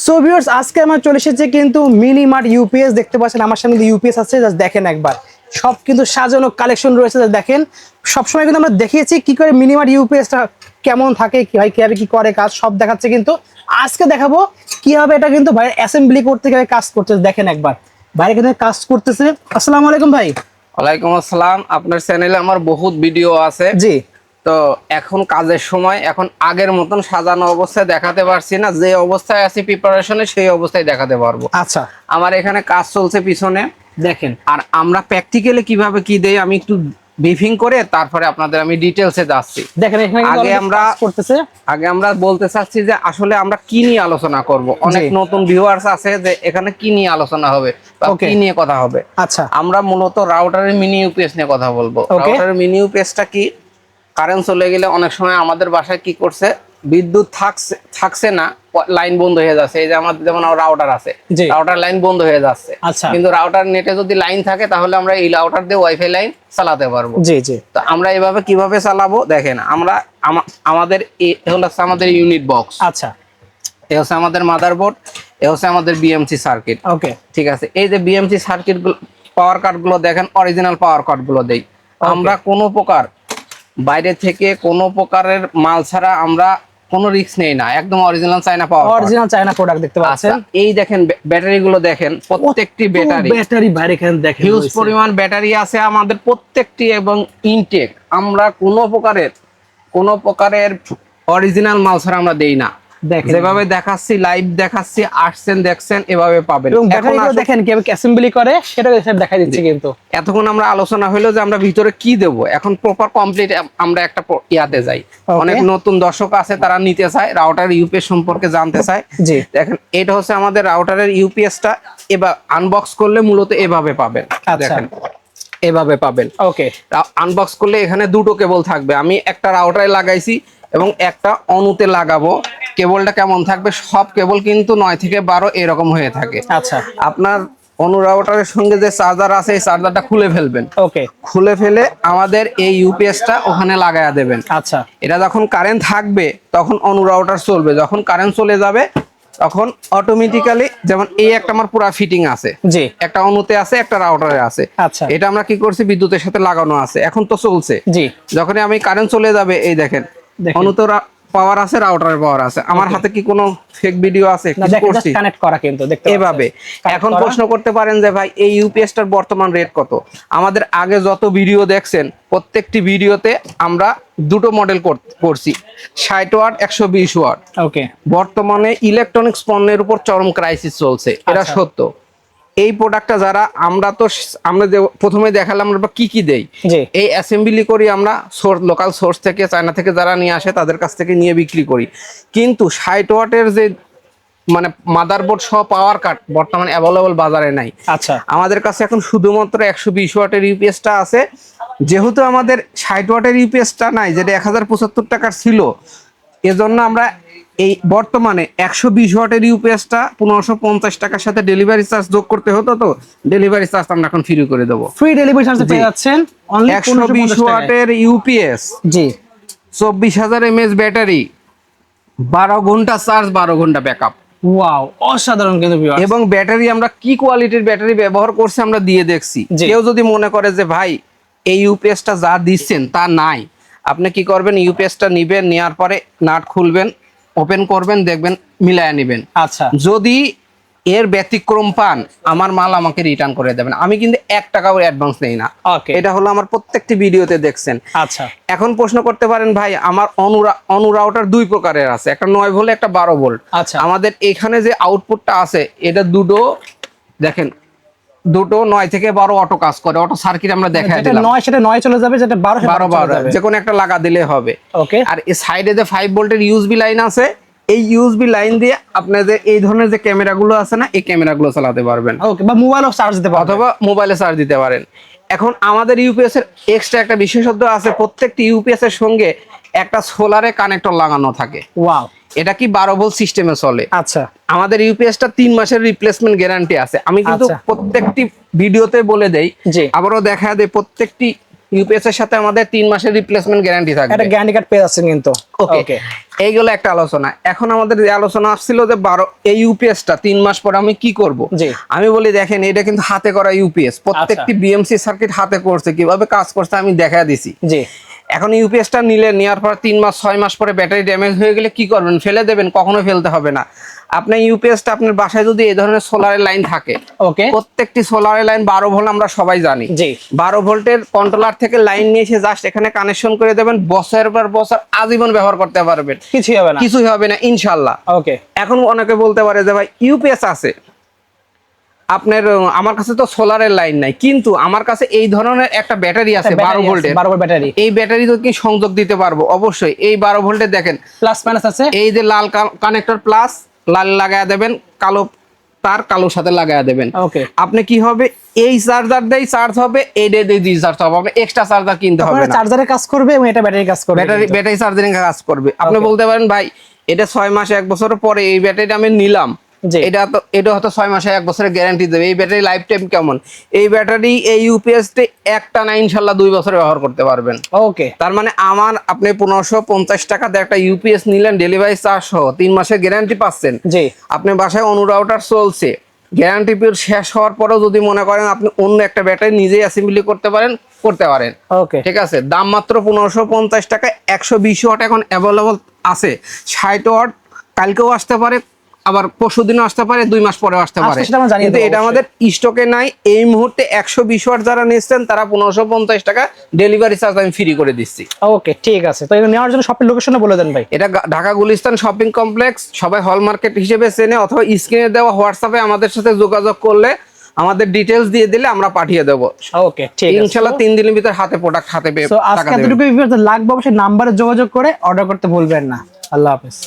So viewers, আজকে আমরা চলে এসেছি কিন্তু মিনি মার্ট ইউপিএস। দেখতে পাচ্ছেন আমার সামনে ইউপিএস আছে, জাস্ট দেখেন একবার। সব কিন্তু সাজানো কালেকশন রয়েছে, দেখেন। সবসময় কিন্তু আমরা দেখিয়েছি কি করে মিনি মার্ট ইউপিএসটা কেমন থাকে, কিভাবে কি করে কাজ, সব দেখাচ্ছে। কিন্তু আজকে দেখাবো কিভাবে এটা কিন্তু ভাই অ্যাসেম্বলি করতে কিভাবে কাজ করতেছে, দেখেন একবার। বাইরে কিন্তু কাজ করতেছে। আসসালামু আলাইকুম ভাই। ওয়ালাইকুম আসসালাম। আপনার চ্যানেলে আমার বহুত ভিডিও আছে। জি। তো এখন কাজের সময়, এখন আগের মতন সাজানো অবস্থায় দেখাতে পারছি না। যে অবস্থায় আছি প্রিপারেশনে সেই অবস্থায় দেখাতে পারবো। আচ্ছা, আমার এখানে কাজ চলছে পিছনে, দেখেন। আর আমরা প্র্যাকটিক্যালি কিভাবে কি দেই আমি একটু ব্রিফিং করে তারপরে আপনাদের আমি ডিটেলসে যাচ্ছি। দেখেন এখানে কিন্তু আগে আমরা কাজ করতেছে। আগে আমরা বলতে চাচ্ছি যে আসলে আমরা কি নিয়ে আলোচনা করব। অনেক নতুন ভিউয়ার্স আছে যে এখানে কি নিয়ে আলোচনা হবে বা কি নিয়ে কথা হবে। আচ্ছা, আমরা মূলত রাউটারের মিনি ইউপিএস নিয়ে কথা বলবো। রাউটারের মিনি ইউপিএসটা কি, কারেন্ট চলে গেলে অনেক সময় আমাদের বাসায় কি করছে, বিদ্যুৎ থাকছে না, লাইন বন্ধ হয়ে যাচ্ছে। এই যে আমাদের যেমন রাউটার আছে, রাউটার লাইন বন্ধ হয়ে যাচ্ছে। কিন্তু রাউটার নেটে যদি লাইন থাকে তাহলে আমরা এই রাউটার দিয়ে ওয়াইফাই লাইন চালাতে পারবো। জি জি। তো আমরা এভাবে কিভাবে চালাবো দেখেন। আমরা আমাদের আমাদের ইউনিট বক্স। আচ্ছা, এ হচ্ছে আমাদের মাদারবোর্ড, এ হচ্ছে আমাদের বিএমসি সার্কিট। ওকে, ঠিক আছে। এই যে বিএমসি সার্কিট গুলো, পাওয়ার কার্ড গুলো দেখেন, অরিজিনাল পাওয়ার কার্ড গুলো দেই। আমরা কোনো প্রকার বাইরে থেকে কোনো প্রকারের মাল ছাড়া আমরা কোনো রিস্ক নেই না, একদম অরিজিনাল চায়না পাওয়ার, অরিজিনাল চায়না প্রোডাক্ট দেখতে পাচ্ছেন। এই দেখেন ব্যাটারি গুলো দেখেন, প্রত্যেকটি ব্যাটারি বাইরে এখানে দেখেন হিউজ পরিমাণ ব্যাটারি আছে আমাদের প্রত্যেকটি, এবং ইনটেক। আমরা কোনো প্রকারের অরিজিনাল মাল ছাড়া আমরা দেই না। যেভাবে দেখাচ্ছি, লাইভ দেখাচ্ছি, আসছেন দেখছেন, এভাবে পাবেন। এবং ব্যাটারিগুলো দেখেন কিভাবে অ্যাসেম্বলি করে সেটা দেখাই দিচ্ছি। কিন্তু এতক্ষণ আমরা আলোচনা হলো যে আমরা ভিতরে কি দেব, এখন প্রপার কমপ্লিট আমরা একটা ইয়াতে যাই। অনেক নতুন দর্শক আছে, তারা নিতে চায়, রাউটার ইউপিএস সম্পর্কে জানতে চায়। জি, দেখেন এটা হচ্ছে আমাদের রাউটারের ইউপিএসটা। এবার আনবক্স করলে মূলত এভাবে পাবেন। দেখেন এভাবে পাবেন। ওকে, আনবক্স করলে এখানে দুটো কেবল থাকবে। আমি একটা রাউটারে লাগাইছি এবং একটা অনুতে লাগাবো। কেবলটা কেমন থাকবে, সব কেবল কিন্তু 9 থেকে 12 এরকম হয়ে থাকে। আচ্ছা, আপনার অনু রাউটারের সঙ্গে যে চার্জার আছে এই চার্জারটা খুলে ফেলবেন। ওকে, খুলে ফেলে আমাদের এই ইউপিএসটা ওখানে লাগায়া দেবেন। আচ্ছা, এটা যখন কারেন্ট থাকবে তখন অনু রাউটার চলবে, যখন কারেন্ট চলে যাবে তখন অটোমেটিক্যালি, যেমন এই একটা আমার পুরো ফিটিং আছে, জি, একটা অনুতে আছে, একটা রাউটারে আছে। আচ্ছা, এটা আমরা কি করছি, বিদ্যুতের সাথে লাগানো আছে, এখন তো চলছে। জি, যখনই আমি কারেন্ট চলে যাবে, এই দেখেন অনুতে পাওয়ার আছে, রাউটারের পাওয়ার আছে। আমার হাতে কি কোনো ফেক ভিডিও আছে? কিছু করছি কানেক্ট করা কিন্তু দেখতে এভাবে। এখন প্রশ্ন করতে পারেন যে ভাই এই ইউপিএসটার বর্তমান রেট কত? আমাদের আগে যত ভিডিও দেখছেন প্রত্যেকটি ভিডিওতে আমরা দুটো মডেল করছি, 60 ওয়াট, 120 ওয়াট। ওকে, বর্তমানে ইলেকট্রনিক্স পণ্যের উপর চরম ক্রাইসিস চলছে, এটা সত্য। এই প্রোডাক্টটা যারা আমরা যে প্রথমে দেখালাম আমরা কি কি দেই, এই অ্যাসেম্বলি করি আমরা লোকাল সোর্স থেকে, চায়না থেকে যারা নিয়ে আসে তাদের কাছ থেকে নিয়ে বিক্রি করি। কিন্তু 60 ওয়াটের যে মানে মাদারবোর্ড সহ পাওয়ার কাট বর্তমানে অ্যাভেলেবল বাজারে নাই। আচ্ছা, আমাদের কাছে এখন শুধুমাত্র 120 ওয়াটের ইউপিএসটা আছে। যেহেতু আমাদের 60 ওয়াটের ইউপিএসটা নাই, যেটা 1075 টাকার ছিল, এজন্য আমরা এই বর্তমানে 120 ওয়াটের ইউপিএসটা 1550 টাকার সাথে ডেলিভারি চার্জ যোগ করতে হতো। তো ডেলিভারি চার্জ আমরা এখন ফ্রি করে দেবো। ফ্রি ডেলিভারি চার্জ পেয়ে যাচ্ছেন অনলি 120 ওয়াটের ইউপিএস, জি, 24,000 এমএএইচ ব্যাটারি, 12 ঘন্টা চার্জ, 12 ঘন্টা ব্যাকআপ। ওয়াও, অসাধারণ কিন্তু ভিউয়ার্স। এবং ব্যাটারি আমরা কি কোয়ালিটির ব্যাটারি ব্যবহার করছি আমরা দিয়ে দেখছি। কেউ যদি মনে করে যে ভাই এই ইউপিএসটা যা দিচ্ছেন তা নাই, আপনি কি করবেন, ইউপিএসটা নিবেন, নেওয়ার পরে নাট খুলবেন, ওপেন করবেন, দেখবেন, মিলায়া নেবেন। আচ্ছা, যদি এর ব্যতিক্রম পান, আমার মাল আমাকে রিটার্ন করে দেবেন। আমি কিন্তু 1 টাকাও অ্যাডভান্স নেই না। এটা হলো আমার প্রত্যেকটি ভিডিওতে দেখছেন। আচ্ছা, এখন প্রশ্ন করতে পারেন ভাই আমার অনু রাউটার 2 প্রকারের আছে, একটা 9 ভোল্ট, একটা 12 ভোল্ট। আচ্ছা, আমাদের এখানে যে আউটপুটটা আছে এটা দুটো দেখেন, দুটো 9 থেকে 12 অটো কাজ করে। অটো সার্কিট আমরা দেখাই দিলাম। 9 সেটা 9 চলে যাবে, যেটা 12 যে কোনো একটা লাগা দিলে হবে। ওকে, আর এই সাইডে যে 5 ভোল্টের ইউএসবি লাইন আছে, এই ইউএসবি লাইন দিয়ে আপনাদের এই ধরনের যে ক্যামেরাগুলো আছে না, এই ক্যামেরাগুলো চালাতে পারবেন। ওকে, বা মোবাইলও চার্জ দিতে পারবেন, অথবা মোবাইলে চার্জ দিতে পারেন। এখন আমাদের ইউপিএস এর এক্সট্রা একটা বিশেষত্ব আছে, প্রত্যেকটি ইউপিএস এর সঙ্গে একটা সোলারে কানেক্টর লাগানো থাকে। ওয়াও, এটা কি 12 ভোল্ট সিস্টেমে চলে। আচ্ছা, আমাদের ইউপিএসটা 3 মাসের রিপ্লেসমেন্ট গ্যারান্টি আছে। আমি কিন্তু প্রত্যেকটি ভিডিওতে বলে দেই, আবারও দেখা দেয়, প্রত্যেকটি ইউপিএস এর সাথে আমাদের 3 মাসের রিপ্লেসমেন্ট গ্যারান্টি থাকবে। এটা গ্যারান্টি কার্ড পেয়ে যাচ্ছেন কিন্তু। ওকে, এইগুলো একটা আলোচনা। এখন আমাদের যে আলোচনা আসছিল যে 12 এই ইউপিএসটা 3 মাস পরে আমি কি করব। আমি বলি দেখেন এটা কিন্তু হাতে করা ইউপিএস, প্রত্যেকটি বিএমসি সার্কিট হাতে করছে, কিভাবে কাজ করছে আমি দেখা দিছি। জি, এখন ইউপিএসটা নিলে নেওয়ার পর 3 মাস 6 মাস পরে ব্যাটারি ড্যামেজ হয়ে গেলে কি করবেন? ফেলে দেবেন? কখনো ফেলতে হবে না। আপনার ইউপিএসটা আপনার বাসায় যদি এই ধরনের সোলারের লাইন থাকে, ওকে, প্রত্যেকটি সোলারের লাইন 12 ভোল্ট আমরা সবাই জানি। জি, 12 ভোল্টের কন্ট্রোলার থেকে লাইন নিয়ে এসে জাস্ট এখানে কানেকশন করে দেবেন, বছরের পর বছর আজীবন ব্যবহার করতে পারবেন, কিছুই হবে না, কিছুই হবে না ইনশাআল্লাহ। ওকে। এখন অনেকে বলতে পারে যে ভাই ইউপিএস আছে আপনার, আমার কাছে তো সোলারের লাইন নাই, কিন্তু আমার কাছে এই ধরনের একটা ব্যাটারি আছে 12 ভোল্টের, 12 ভোল্ট ব্যাটারি। এই ব্যাটারি তো কি সংযোগ দিতে পারবো? অবশ্যই। এই 12 ভোল্টে দেখেন প্লাস মাইনাস আছে, এই যে লাল কানেক্টর প্লাস লাল লাগায়া দেবেন, কালো তার কালোর সাথে লাগায়া দেবেন। ওকে, আপনি কি হবে এই চার্জার দিয়ে চার্জ হবে, এই দিয়ে চার্জ হবে, আপনি এক্সট্রা চার্জার কিনতে হবে না। চার্জারে কাজ করবে এবং এটা ব্যাটারি কাজ করবে, ব্যাটারি চার্জিং কাজ করবে। আপনি বলতে পারেন ভাই এটা 6 মাস 1 বছর পরে এই ব্যাটারি আমি নিলাম, এটা হয়তো 6 মাসে 1 বছরের গ্যারান্টি দেবে। এই ব্যাটারি লাইফ টাইম কেমন? এই ব্যাটারি এই ইউপিএস তে একটা না ইনশাআল্লাহ 2 বছর ব্যবহার করতে পারবেন। ওকে, তার মানে আমার আপনি 1550 টাকা দিয়ে একটা ইউপিএস নিলেন, ডেলিভারি চার্জ সহ 3 মাসের গ্যারান্টি পাচ্ছেন। জি, আপনি বাসায় অনুরাউটার চলছে, গ্যারান্টি পিরিয়ড শেষ হওয়ার পরেও যদি মনে করেন আপনি অন্য একটা ব্যাটারি নিজেই অ্যাসেম্বলি করতে পারেন। ওকে, ঠিক আছে। দাম মাত্র 1550 টাকা। 120 ওয়াট এখন অ্যাভেলেবল আছে, 60 ওয়াট কালকেও আসতে পারে, আবার পরশুদিনও আসতে পারে, 2 মাস পরেও আসতে পারে, কিন্তু এটা আমাদের স্টকে নাই এই মুহূর্তে। 120 ওয়াট যারা নিচ্ছেন তারা 1550 টাকা ডেলিভারি চার্জ আমি ফ্রি করে দিচ্ছি। ওকে, ঠিক আছে। তো এটা নেওয়ার জন্য শপের লোকেশনটা বলে দেন ভাই। এটা ঢাকা গুলিস্তান শপিং কমপ্লেক্স, সবাই হল মার্কেট হিসেবে চেনে, অথবা স্ক্রিনে দেওয়া হোয়াটসঅ্যাপে আমাদের সাথে যোগাযোগ করলে আমাদের ডিটেইলস দিয়ে দিলে আমরা পাঠিয়ে দেব। ওকে, ঠিক আছে। ইনশাআল্লাহ 3 দিনের ভিতর হাতে প্রোডাক্ট হাতে পেয়ে সো আজকে এতটুকু লাগবে, অবশ্যই নাম্বারে যোগাযোগ করে অর্ডার করতে ভুলবেন না। আল্লাহ হাফেজ।